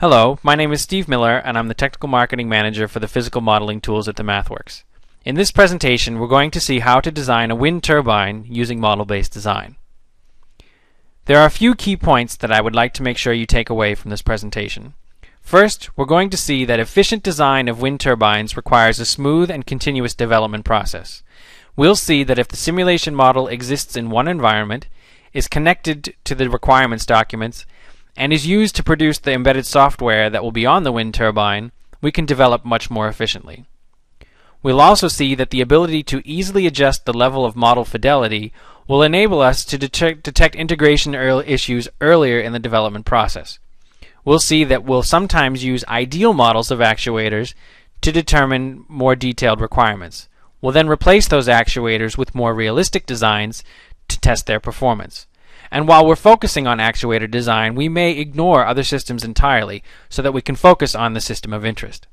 Hello, my name is Steve Miller and I'm the Technical Marketing Manager for the Physical Modeling Tools at the MathWorks. In this presentation we're going to see how to design a wind turbine using model-based design. There are a few key points that I would like to make sure you take away from this presentation. First, we're going to see that efficient design of wind turbines requires a smooth and continuous development process. We'll see that if the simulation model exists in one environment, is connected to the requirements documents, and is used to produce the embedded software that will be on the wind turbine, we can develop much more efficiently. We'll also see that the ability to easily adjust the level of model fidelity will enable us to detect integration issues earlier in the development process. We'll see that we'll sometimes use ideal models of actuators to determine more detailed requirements. We'll then replace those actuators with more realistic designs to test their performance. And while we're focusing on actuator design, we may ignore other systems entirely so that we can focus on the system of interest.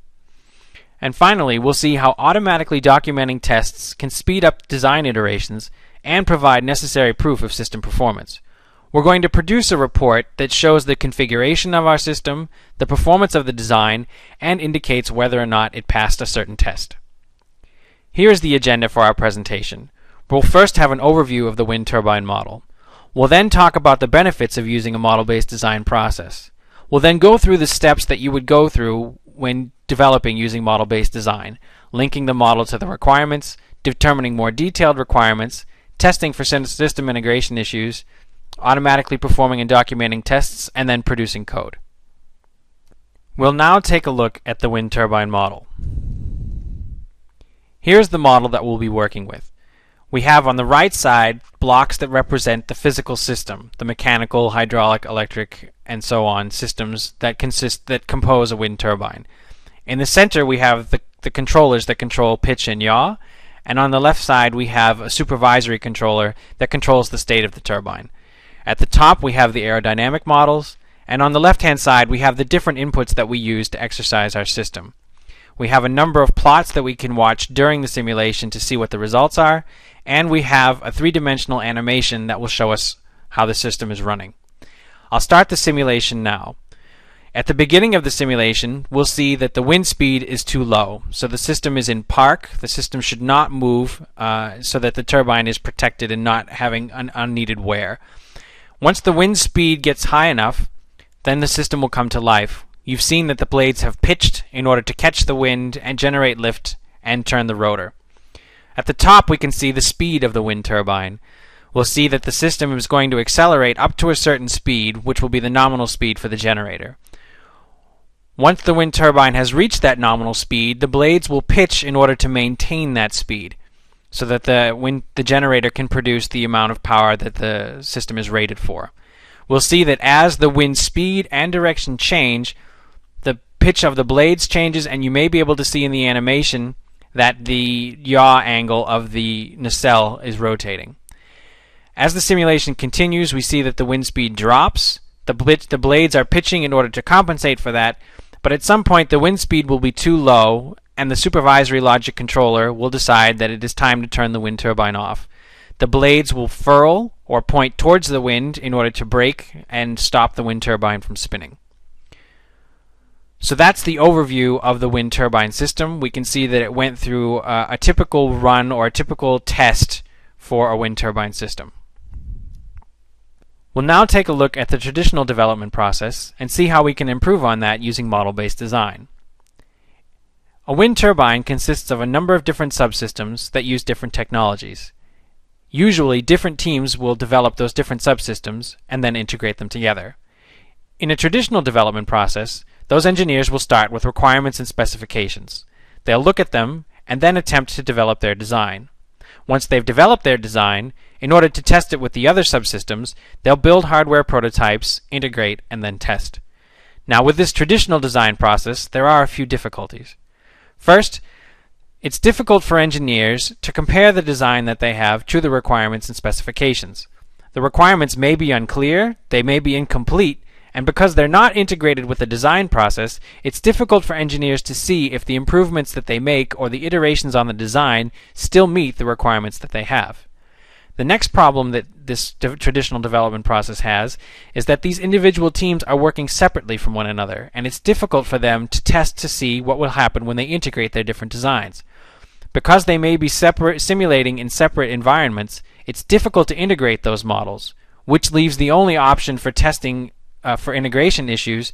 And finally, we'll see how automatically documenting tests can speed up design iterations and provide necessary proof of system performance. We're going to produce a report that shows the configuration of our system, the performance of the design, and indicates whether or not it passed a certain test. Here's the agenda for our presentation. We'll first have an overview of the wind turbine model. We'll then talk about the benefits of using a model-based design process. We'll then go through the steps that you would go through when developing using model-based design, linking the model to the requirements, determining more detailed requirements, testing for system integration issues, automatically performing and documenting tests, and then producing code. We'll now take a look at the wind turbine model. Here's the model that we'll be working with. We have on the right side blocks that represent the physical system, the mechanical, hydraulic, electric, and so on systems that compose a wind turbine. In the center we have the controllers that control pitch and yaw, and on the left side we have a supervisory controller that controls the state of the turbine. At the top we have the aerodynamic models, and on the left hand side we have the different inputs that we use to exercise our system. We have a number of plots that we can watch during the simulation to see what the results are, and we have a three-dimensional animation that will show us how the system is running. I'll start the simulation now. At the beginning of the simulation, we'll see that the wind speed is too low, so the system is in park. The system should not move so that the turbine is protected and not having an unneeded wear. Once the wind speed gets high enough, then the system will come to life. You've seen that the blades have pitched in order to catch the wind and generate lift and turn the rotor. At the top we can see the speed of the wind turbine. We'll see that the system is going to accelerate up to a certain speed, which will be the nominal speed for the generator. Once the wind turbine has reached that nominal speed, the blades will pitch in order to maintain that speed, so that the generator can produce the amount of power that the system is rated for. We'll see that as the wind speed and direction change, the pitch of the blades changes, and you may be able to see in the animation that the yaw angle of the nacelle is rotating. As the simulation continues, we see that the wind speed drops. The blades are pitching in order to compensate for that, but at some point the wind speed will be too low, and the supervisory logic controller will decide that it is time to turn the wind turbine off. The blades will furl or point towards the wind in order to brake and stop the wind turbine from spinning. So that's the overview of the wind turbine system. We can see that it went through a typical run or a typical test for a wind turbine system. We'll now take a look at the traditional development process and see how we can improve on that using model-based design. A wind turbine consists of a number of different subsystems that use different technologies. Usually, different teams will develop those different subsystems and then integrate them together. In a traditional development process, those engineers will start with requirements and specifications. They'll look at them and then attempt to develop their design. Once they've developed their design, in order to test it with the other subsystems, they'll build hardware prototypes, integrate, and then test. Now, with this traditional design process, there are a few difficulties. First, it's difficult for engineers to compare the design that they have to the requirements and specifications. The requirements may be unclear, they may be incomplete, and because they're not integrated with the design process, it's difficult for engineers to see if the improvements that they make or the iterations on the design still meet the requirements that they have. The next problem that this traditional development process has is that these individual teams are working separately from one another, and it's difficult for them to test to see what will happen when they integrate their different designs. Because they may be simulating in separate environments, it's difficult to integrate those models, which leaves the only option for testing for integration issues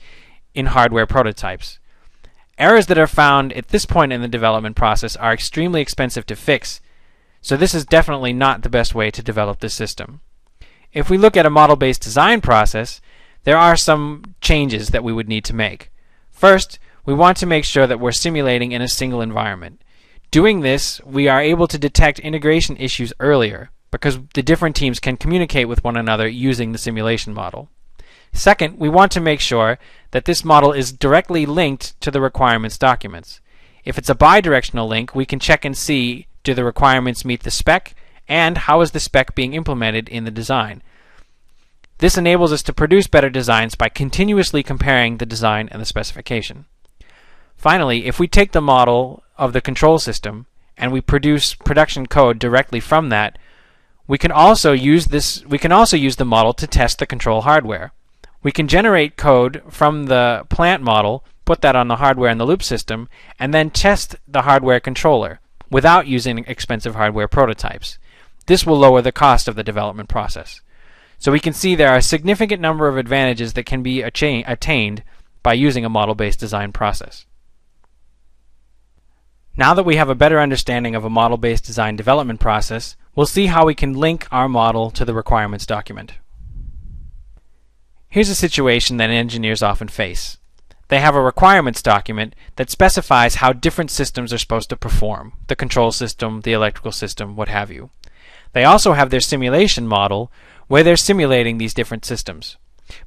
in hardware prototypes. Errors that are found at this point in the development process are extremely expensive to fix, so this is definitely not the best way to develop this system. If we look at a model-based design process, there are some changes that we would need to make. First, we want to make sure that we're simulating in a single environment. Doing this, we are able to detect integration issues earlier, because the different teams can communicate with one another using the simulation model. Second, we want to make sure that this model is directly linked to the requirements documents. If it's a bidirectional link, we can check and see, do the requirements meet the spec, and how is the spec being implemented in the design. This enables us to produce better designs by continuously comparing the design and the specification. Finally, if we take the model of the control system and we produce production code directly from that, we can also use the model to test the control hardware. We can generate code from the plant model, put that on the hardware in the loop system, and then test the hardware controller without using expensive hardware prototypes. This will lower the cost of the development process. So we can see there are a significant number of advantages that can be attained by using a model-based design process. Now that we have a better understanding of a model-based design development process, we'll see how we can link our model to the requirements document. Here's a situation that engineers often face. They have a requirements document that specifies how different systems are supposed to perform, the control system, the electrical system, what have you. They also have their simulation model where they're simulating these different systems.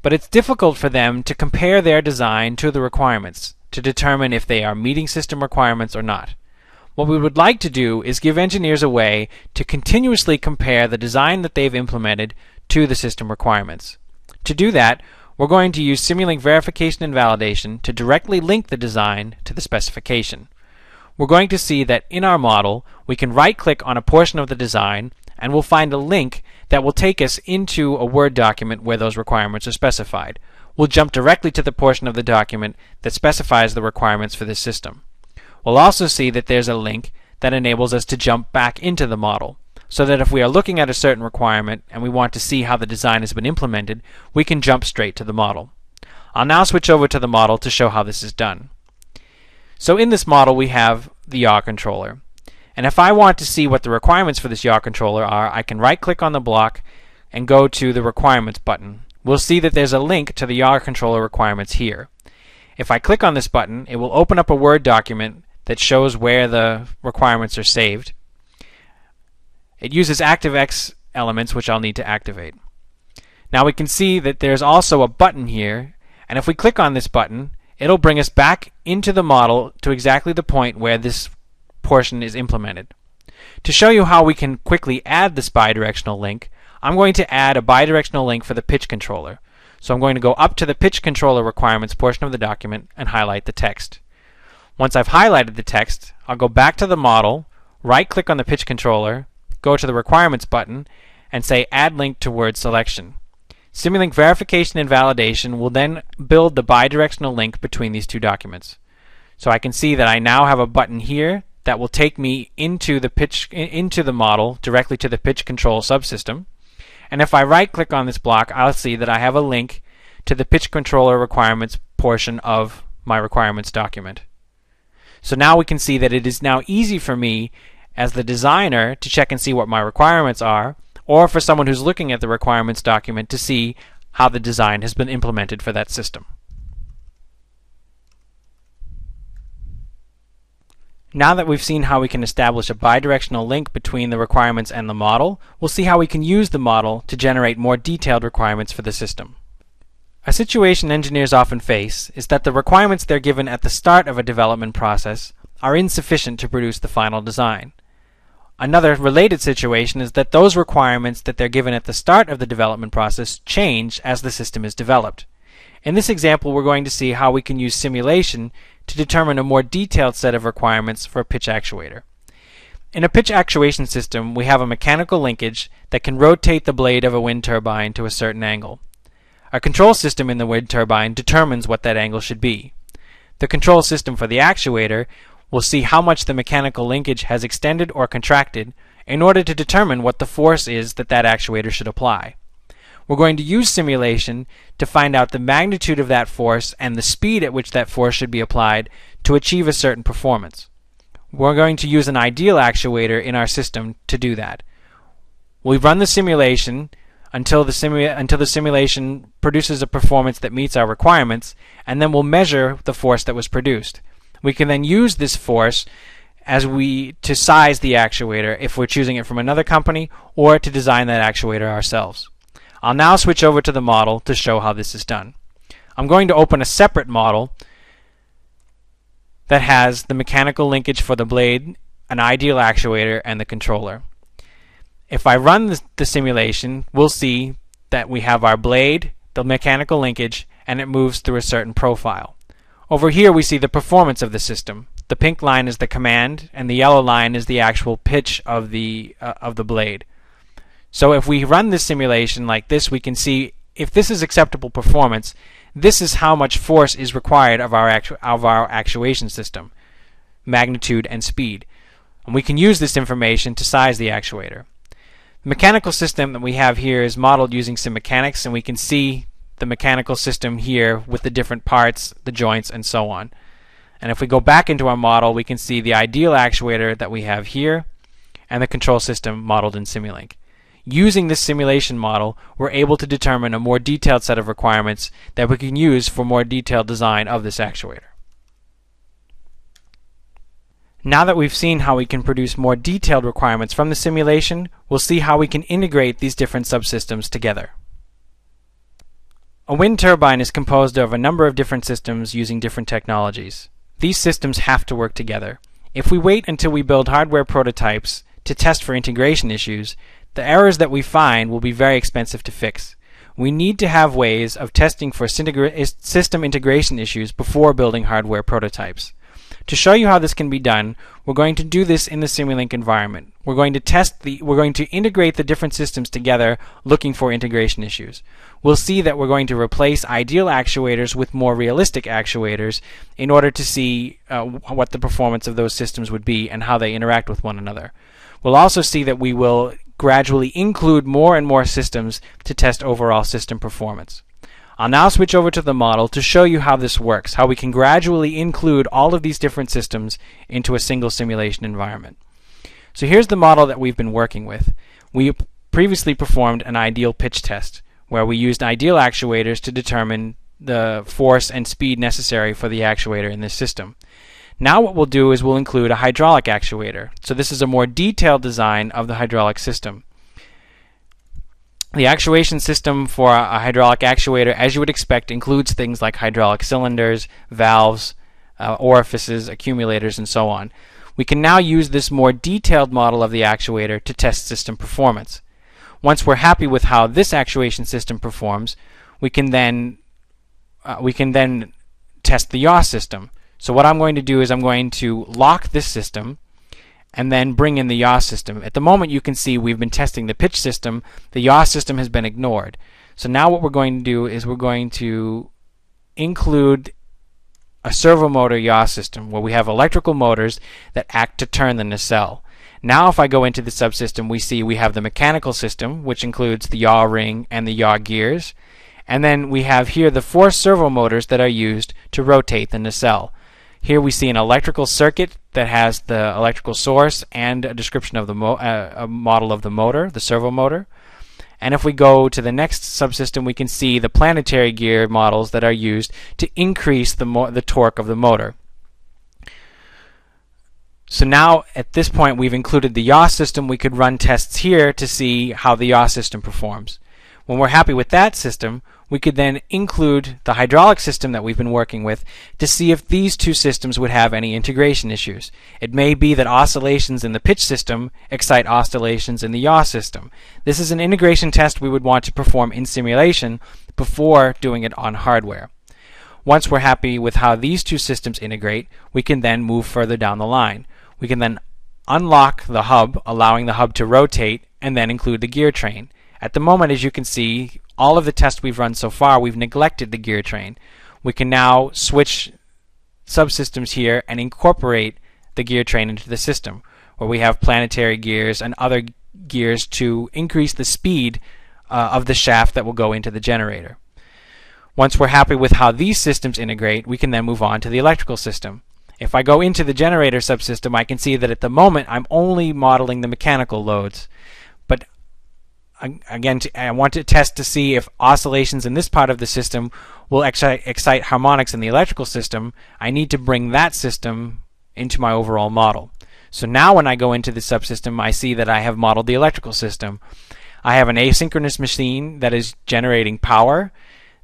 But it's difficult for them to compare their design to the requirements to determine if they are meeting system requirements or not. What we would like to do is give engineers a way to continuously compare the design that they've implemented to the system requirements. To do that, we're going to use Simulink verification and validation to directly link the design to the specification. We're going to see that in our model, we can right-click on a portion of the design and we'll find a link that will take us into a Word document where those requirements are specified. We'll jump directly to the portion of the document that specifies the requirements for this system. We'll also see that there's a link that enables us to jump back into the model, so that if we are looking at a certain requirement and we want to see how the design has been implemented, we can jump straight to the model. I'll now switch over to the model to show how this is done. So in this model we have the yaw controller. And if I want to see what the requirements for this yaw controller are, I can right-click on the block and go to the requirements button. We'll see that there's a link to the yaw controller requirements here. If I click on this button, it will open up a Word document that shows where the requirements are saved. It uses ActiveX elements, which I'll need to activate. Now we can see that there's also a button here, and if we click on this button, it'll bring us back into the model to exactly the point where this portion is implemented. To show you how we can quickly add this bidirectional link, I'm going to add a bidirectional link for the pitch controller. So I'm going to go up to the pitch controller requirements portion of the document and highlight the text. Once I've highlighted the text, I'll go back to the model, right-click on the pitch controller, go to the requirements button, and say Add Link to Word Selection. Simulink verification and validation will then build the bidirectional link between these two documents. So I can see that I now have a button here that will take me into the model directly to the pitch control subsystem. And if I right-click on this block, I'll see that I have a link to the pitch controller requirements portion of my requirements document. So now we can see that it is now easy for me as the designer to check and see what my requirements are, or for someone who's looking at the requirements document to see how the design has been implemented for that system. Now that we've seen how we can establish a bidirectional link between the requirements and the model, we'll see how we can use the model to generate more detailed requirements for the system. A situation engineers often face is that the requirements they're given at the start of a development process are insufficient to produce the final design. Another related situation is that those requirements that they're given at the start of the development process change as the system is developed. In this example, we're going to see how we can use simulation to determine a more detailed set of requirements for a pitch actuator. In a pitch actuation system, we have a mechanical linkage that can rotate the blade of a wind turbine to a certain angle. A control system in the wind turbine determines what that angle should be. The control system for the actuator will see how much the mechanical linkage has extended or contracted in order to determine what the force is that that actuator should apply. We're going to use simulation to find out the magnitude of that force and the speed at which that force should be applied to achieve a certain performance. We're going to use an ideal actuator in our system to do that. We run the simulation until the simulation produces a performance that meets our requirements, and then we'll measure the force that was produced. We can then use this force to size the actuator if we're choosing it from another company, or to design that actuator ourselves. I'll now switch over to the model to show how this is done. I'm going to open a separate model that has the mechanical linkage for the blade, an ideal actuator, and the controller. If I run the simulation, we'll see that we have our blade, the mechanical linkage, and it moves through a certain profile. Over here we see the performance of the system. The pink line is the command, and the yellow line is the actual pitch of the blade. So if we run this simulation like this, we can see if this is acceptable performance, this is how much force is required of our actuation system, magnitude and speed. And we can use this information to size the actuator. The mechanical system that we have here is modeled using some mechanics, and we can see the mechanical system here with the different parts, the joints, and so on. And if we go back into our model, we can see the ideal actuator that we have here and the control system modeled in Simulink. Using this simulation model, we're able to determine a more detailed set of requirements that we can use for more detailed design of this actuator. Now that we've seen how we can produce more detailed requirements from the simulation, we'll see how we can integrate these different subsystems together. A wind turbine is composed of a number of different systems using different technologies. These systems have to work together. If we wait until we build hardware prototypes to test for integration issues, the errors that we find will be very expensive to fix. We need to have ways of testing for system integration issues before building hardware prototypes. To show you how this can be done, we're going to do this in the Simulink environment. We're going to integrate the different systems together looking for integration issues. We'll see that we're going to replace ideal actuators with more realistic actuators in order to see what the performance of those systems would be and how they interact with one another. We'll also see that we will gradually include more and more systems to test overall system performance. I'll now switch over to the model to show you how this works, how we can gradually include all of these different systems into a single simulation environment. So here's the model that we've been working with. We previously performed an ideal pitch test, where we used ideal actuators to determine the force and speed necessary for the actuator in this system. Now what we'll do is we'll include a hydraulic actuator. So this is a more detailed design of the hydraulic system. The actuation system for a hydraulic actuator, as you would expect, includes things like hydraulic cylinders, valves, orifices, accumulators, and so on. We can now use this more detailed model of the actuator to test system performance. Once we're happy with how this actuation system performs, we can then test the yaw system. So what I'm going to do is I'm going to lock this system and then bring in the yaw system. At the moment you can see we've been testing the pitch system. The yaw system has been ignored. So now what we're going to do is we're going to include a servo motor yaw system where we have electrical motors that act to turn the nacelle. Now if I go into the subsystem, we see we have the mechanical system, which includes the yaw ring and the yaw gears. And then we have here the 4 servo motors that are used to rotate the nacelle. Here we see an electrical circuit that has the electrical source and a description of the a model of the motor, the servo motor. And if we go to the next subsystem, we can see the planetary gear models that are used to increase the torque of the motor. So now at this point we've included the yaw system. We could run tests here to see how the yaw system performs. When we're happy with that system, we could then include the hydraulic system that we've been working with to see if these two systems would have any integration issues. It may be that oscillations in the pitch system excite oscillations in the yaw system. This is an integration test we would want to perform in simulation before doing it on hardware. Once we're happy with how these two systems integrate, we can then move further down the line. We can then unlock the hub, allowing the hub to rotate, and then include the gear train. At the moment, as you can see, all of the tests we've run so far, we've neglected the gear train. We can now switch subsystems here and incorporate the gear train into the system, where we have planetary gears and other gears to increase the speed of the shaft that will go into the generator. Once we're happy with how these systems integrate, we can then move on to the electrical system. If I go into the generator subsystem, I can see that at the moment I'm only modeling the mechanical loads. But again, I want to test to see if oscillations in this part of the system will excite harmonics in the electrical system. I need to bring that system into my overall model. So now when I go into the subsystem, I see that I have modeled the electrical system. I have an asynchronous machine that is generating power.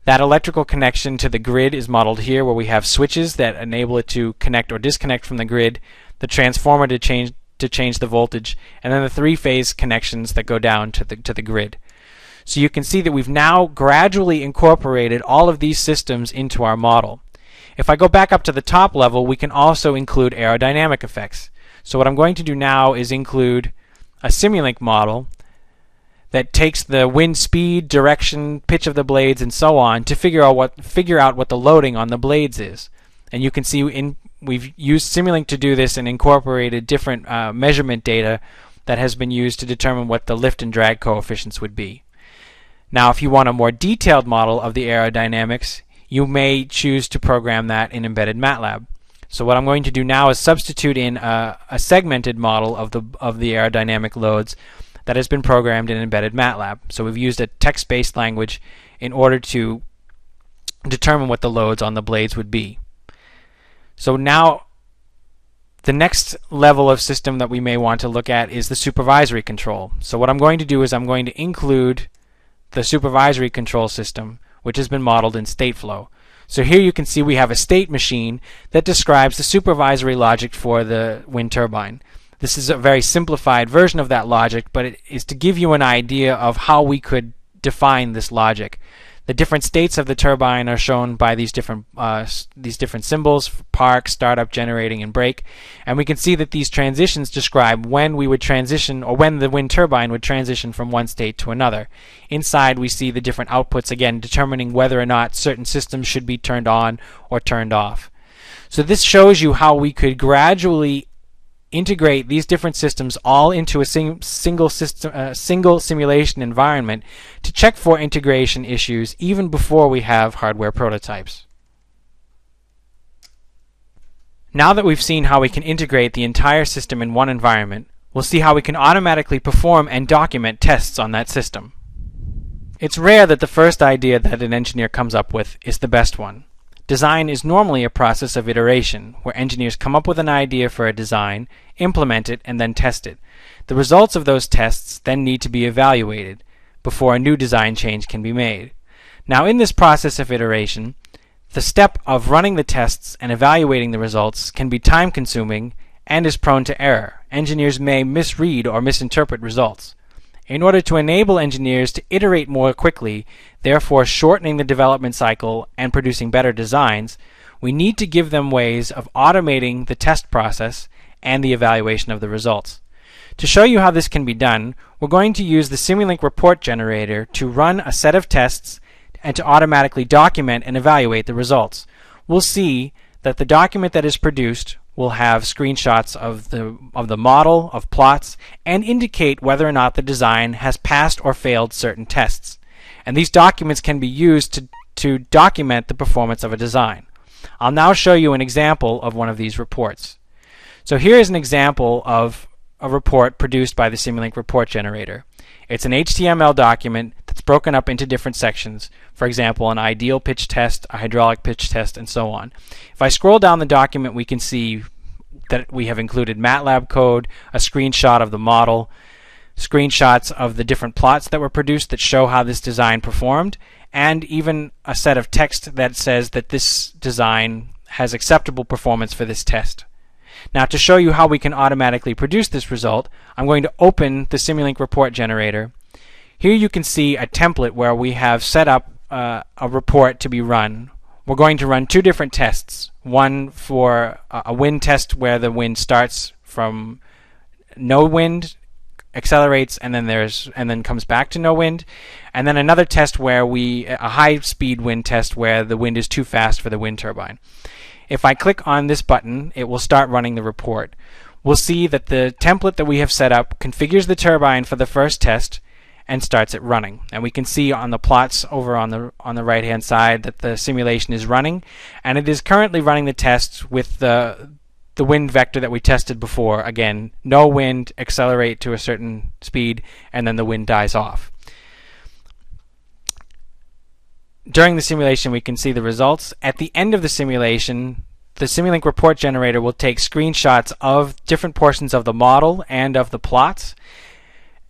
That electrical connection to the grid is modeled here, where we have switches that enable it to connect or disconnect from the grid, the transformer to change the voltage, and then the three-phase connections that go down to the grid. So you can see that we've now gradually incorporated all of these systems into our model. If I go back up to the top level, we can also include aerodynamic effects. So what I'm going to do now is include a Simulink model that takes the wind speed, direction, pitch of the blades, and so on to figure out what the loading on the blades is. And you can see we've used Simulink to do this and incorporated different measurement data that has been used to determine what the lift and drag coefficients would be. Now, if you want a more detailed model of the aerodynamics, you may choose to program that in embedded MATLAB. So what I'm going to do now is substitute in a segmented model of the aerodynamic loads that has been programmed in embedded MATLAB. So we've used a text-based language in order to determine what the loads on the blades would be. So now the next level of system that we may want to look at is the supervisory control. So what I'm going to do is I'm going to include the supervisory control system, which has been modeled in Stateflow. So here you can see we have a state machine that describes the supervisory logic for the wind turbine. This is a very simplified version of that logic, but it is to give you an idea of how we could define this logic. The different states of the turbine are shown by these different symbols: park, startup, generating, and break. And we can see that these transitions describe when we would transition, or when the wind turbine would transition from one state to another. Inside we see the different outputs, again determining whether or not certain systems should be turned on or turned off. So this shows you how we could gradually integrate these different systems all into a single simulation environment to check for integration issues even before we have hardware prototypes. Now that we've seen how we can integrate the entire system in one environment, we'll see how we can automatically perform and document tests on that system. It's rare that the first idea that an engineer comes up with is the best one. Design is normally a process of iteration, where engineers come up with an idea for a design, implement it, and then test it. The results of those tests then need to be evaluated before a new design change can be made. Now, in this process of iteration, the step of running the tests and evaluating the results can be time-consuming and is prone to error. Engineers may misread or misinterpret results. In order to enable engineers to iterate more quickly, therefore shortening the development cycle and producing better designs, we need to give them ways of automating the test process and the evaluation of the results. To show you how this can be done, we're going to use the Simulink report generator to run a set of tests and to automatically document and evaluate the results. We'll see that the document that is produced will have screenshots of the model, of plots, and indicate whether or not the design has passed or failed certain tests. And these documents can be used to document the performance of a design. I'll now show you an example of one of these reports. So here is an example of a report produced by the Simulink report generator. It's an HTML document that's broken up into different sections. For example, an ideal pitch test, a hydraulic pitch test, and so on. If I scroll down the document, we can see that we have included MATLAB code, a screenshot of the model, screenshots of the different plots that were produced that show how this design performed, and even a set of text that says that this design has acceptable performance for this test. Now, to show you how we can automatically produce this result, I'm going to open the Simulink report generator. Here you can see a template where we have set up a report to be run. We're going to run two different tests. One for a wind test where the wind starts from no wind, accelerates, and then comes back to no wind, and then another test where a high speed wind test where the wind is too fast for the wind turbine. If I click on this button, it will start running the report. We'll see that the template that we have set up configures the turbine for the first test and starts it running. And we can see on the plots over on the right hand side that the simulation is running, and it is currently running the tests with the wind vector that we tested before. Again, no wind, accelerate to a certain speed, and then the wind dies off. During the simulation, we can see the results. At the end of the simulation, the Simulink report generator will take screenshots of different portions of the model and of the plots,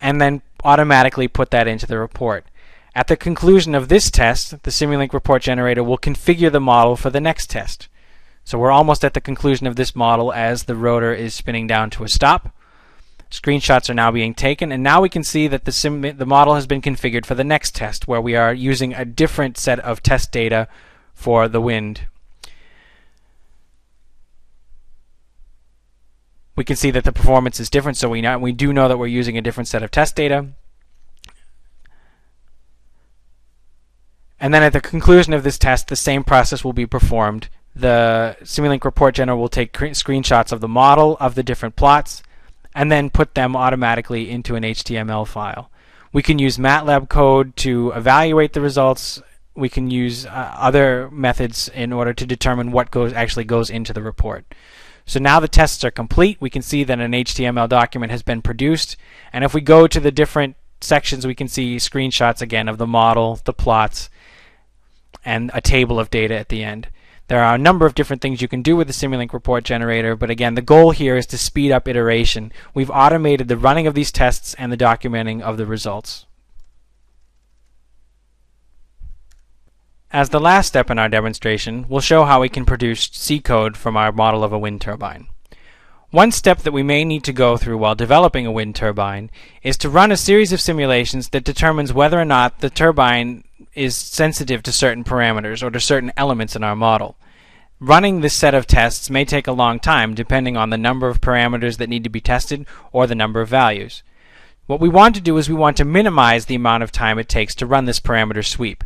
and then automatically put that into the report. At the conclusion of this test, the Simulink report generator will configure the model for the next test. So we're almost at the conclusion of this model as the rotor is spinning down to a stop. Screenshots are now being taken, and now we can see that the model has been configured for the next test, where we are using a different set of test data for the wind. We can see that the performance is different, so we do know that we're using a different set of test data. And then at the conclusion of this test, the same process will be performed. The Simulink report generator will take screenshots of the model, of the different plots, and then put them automatically into an HTML file. We can use MATLAB code to evaluate the results. We can use other methods in order to determine what actually goes into the report. So now the tests are complete. We can see that an HTML document has been produced, and if we go to the different sections, we can see screenshots again of the model, the plots, and a table of data at the end. There are a number of different things you can do with the Simulink report generator, but again, the goal here is to speed up iteration. We've automated the running of these tests and the documenting of the results. As the last step in our demonstration, we'll show how we can produce C code from our model of a wind turbine. One step that we may need to go through while developing a wind turbine is to run a series of simulations that determines whether or not the turbine is sensitive to certain parameters or to certain elements in our model. Running this set of tests may take a long time depending on the number of parameters that need to be tested or the number of values. What we want to do is we want to minimize the amount of time it takes to run this parameter sweep.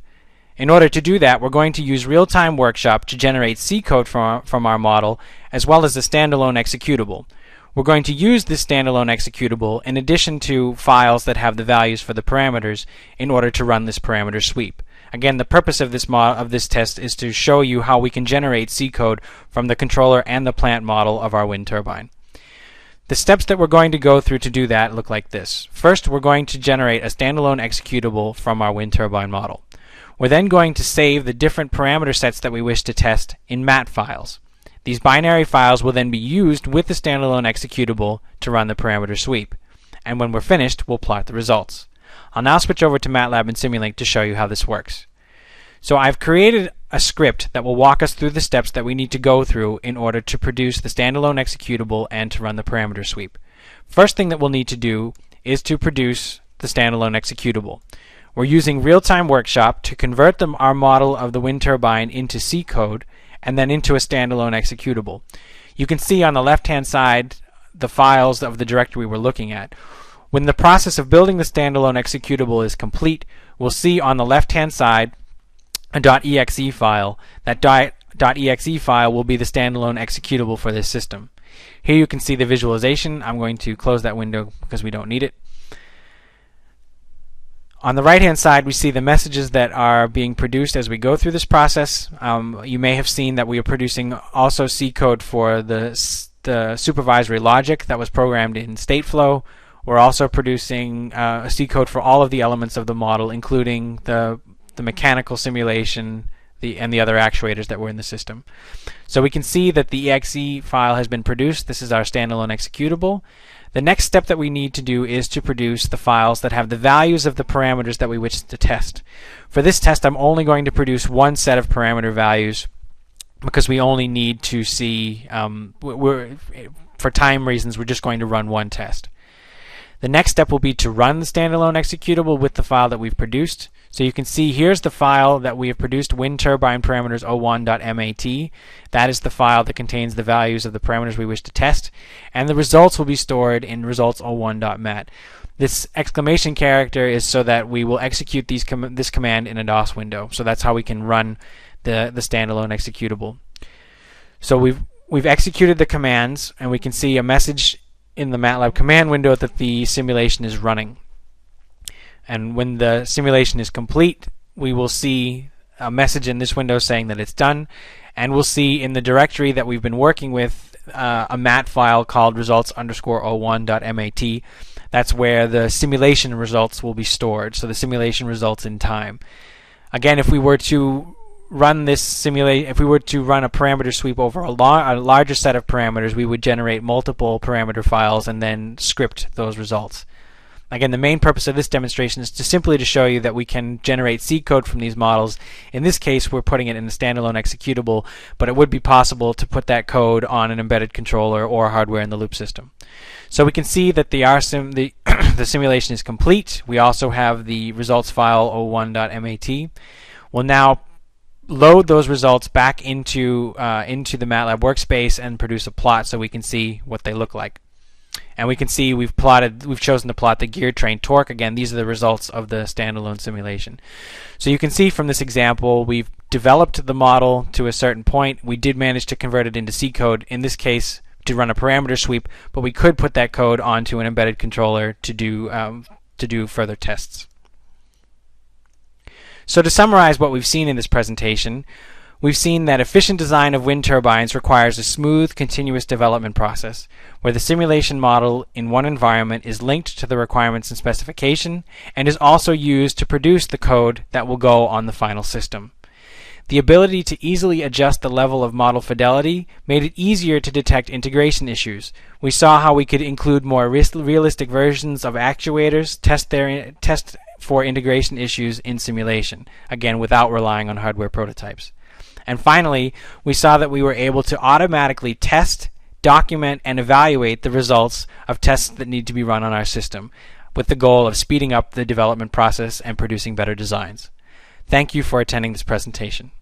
In order to do that, we're going to use Real-Time Workshop to generate C code from our model, as well as a standalone executable. We're going to use this standalone executable in addition to files that have the values for the parameters in order to run this parameter sweep. Again, the purpose of this test is to show you how we can generate C code from the controller and the plant model of our wind turbine. The steps that we're going to go through to do that look like this. First, we're going to generate a standalone executable from our wind turbine model. We're then going to save the different parameter sets that we wish to test in MAT files. These binary files will then be used with the standalone executable to run the parameter sweep. And when we're finished, we'll plot the results. I'll now switch over to MATLAB and Simulink to show you how this works. So I've created a script that will walk us through the steps that we need to go through in order to produce the standalone executable and to run the parameter sweep. First thing that we'll need to do is to produce the standalone executable. We're using Real-Time Workshop to convert our model of the wind turbine into C code and then into a standalone executable. You can see on the left-hand side the files of the directory we're looking at. When the process of building the standalone executable is complete, we'll see on the left-hand side a .exe file. That .exe file will be the standalone executable for this system. Here you can see the visualization. I'm going to close that window because we don't need it. On the right-hand side, we see the messages that are being produced as we go through this process. You may have seen that we are producing also C code for the supervisory logic that was programmed in Stateflow. We're also producing C code for all of the elements of the model, including the mechanical simulation and the other actuators that were in the system. So we can see that the exe file has been produced. This is our standalone executable. The next step that we need to do is to produce the files that have the values of the parameters that we wish to test. For this test, I'm only going to produce one set of parameter values because we only need to see, for time reasons, we're just going to run one test. The next step will be to run the standalone executable with the file that we've produced. So you can see here's the file that we have produced, wind turbine parameters 01.mat. That is the file that contains the values of the parameters we wish to test, and the results will be stored in results01.mat. This exclamation character is so that we will execute this command in a DOS window. So that's how we can run the standalone executable. So we've executed the commands, and we can see a message in the MATLAB command window that the simulation is running. And when the simulation is complete, we will see a message in this window saying that it's done, and we'll see in the directory that we've been working with a mat file called results_01.mat. That's where the simulation results will be stored, so the simulation results in time. Again, if we were to run this if we were to run a parameter sweep over a larger set of parameters, we would generate multiple parameter files and then script those results. Again, the main purpose of this demonstration is simply to show you that we can generate C code from these models. In this case, we're putting it in a standalone executable, but it would be possible to put that code on an embedded controller or hardware in the loop system. So we can see that the simulation is complete. We also have the results file 01.mat. We'll now load those results back into the MATLAB workspace and produce a plot so we can see what they look like. And we can see we've chosen to plot the gear train torque. Again, these are the results of the standalone simulation. So you can see from this example, we've developed the model to a certain point. We did manage to convert it into C code, in this case to run a parameter sweep, but we could put that code onto an embedded controller to do further tests. So to summarize what we've seen in this presentation, we've seen that efficient design of wind turbines requires a smooth, continuous development process, where the simulation model in one environment is linked to the requirements and specification, and is also used to produce the code that will go on the final system. The ability to easily adjust the level of model fidelity made it easier to detect integration issues. We saw how we could include more realistic versions of actuators, test for integration issues in simulation, again without relying on hardware prototypes. And finally, we saw that we were able to automatically test, document, and evaluate the results of tests that need to be run on our system, with the goal of speeding up the development process and producing better designs. Thank you for attending this presentation.